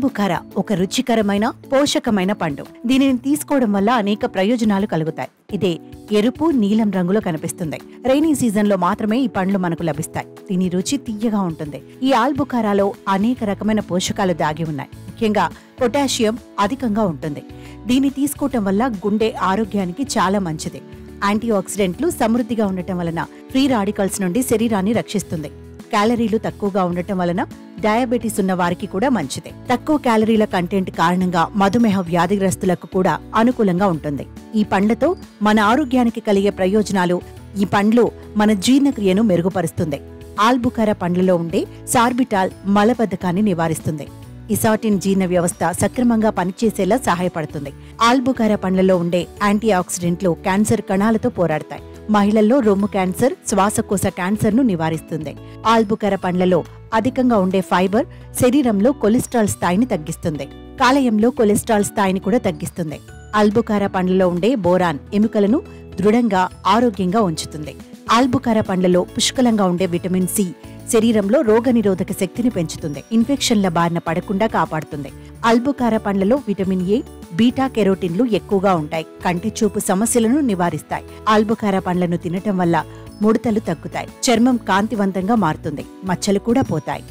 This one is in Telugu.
ఆల్బుకారా ఒక రుచికరమైన పోషకమైన పండు. దీనిని తీసుకోవడం వల్ల అనేక ప్రయోజనాలు కలుగుతాయి. ఇదే ఎరుపు నీలం రంగులో కనిపిస్తుంది. రైనీ సీజన్ లో మాత్రమే ఈ పండ్లు మనకు లభిస్తాయి. దీని రుచి తియ్యగా ఉంటుంది. ఈ ఆల్బుకారాలో అనేక రకమైన పోషకాలు దాగి ఉన్నాయి. ముఖ్యంగా పొటాషియం అధికంగా ఉంటుంది. దీన్ని తీసుకోవటం వల్ల గుండె ఆరోగ్యానికి చాలా మంచిది. యాంటీ ఆక్సిడెంట్లు సమృద్ధిగా ఉండటం వలన ఫ్రీ రాడికల్స్ నుండి శరీరాన్ని రక్షిస్తుంది. క్యాలరీలు తక్కువగా ఉండటం వలన డయాబెటీస్ ఉన్న వారికి కూడా మంచిదే. తక్కువ క్యాలరీల కంటెంట్ కారణంగా మధుమేహ వ్యాధిగ్రస్తులకు కూడా అనుకూలంగా ఉంటుంది. ఈ పండ్లతో మన ఆరోగ్యానికి కలిగే ప్రయోజనాలు. ఈ పండ్లు మన జీర్ణక్రియను మెరుగుపరుస్తుంది. ఆల్బుకారా పండ్లలో ఉండే సార్బిటాల్ మలబద్ధకాన్ని నివారిస్తుంది. ఇసాటిన్ జీర్ణ వ్యవస్థ సక్రమంగా పనిచేసేలా సహాయపడుతుంది. ఆల్బుకారా పండ్లలో ఉండే యాంటీ ఆక్సిడెంట్లు క్యాన్సర్ కణాలతో పోరాడతాయి. మహిళల్లో రొమ్ము క్యాన్సర్, శ్వాసకోశ క్యాన్సర్ ను నివారిస్తుంది. ఆల్బుకారా పండ్లలో అధికంగా ఉండే ఫైబర్ శరీరంలో కొలెస్ట్రాల్ స్థాయిని తగ్గిస్తుంది. కాలేయంలో కొలెస్ట్రాల్ స్థాయిని కూడా తగ్గిస్తుంది. ఆల్బుకారా పండ్లలో ఉండే బోరాన్ ఎముకలను దృఢంగా ఆరోగ్యంగా ఉంచుతుంది. ఆల్బుకారా పండ్లలో పుష్కలంగా ఉండే విటమిన్ సి శరీరంలో రోగనిరోధక శక్తిని పెంచుతుంది. ఇన్ఫెక్షన్ల బారిన పడకుండా కాపాడుతుంది. ఆల్బుకారా పండ్లలో విటమిన్ ఏ, బీటా కెరోటిన్లు ఎక్కువగా ఉంటాయి. కంటి చూపు సమస్యలను నివారిస్తాయి. ఆల్బుకారా పండ్లను తినటం వల్ల ముడతలు తగ్గుతాయి. చర్మం కాంతివంతంగా మారుతుంది. మచ్చలు కూడా పోతాయి.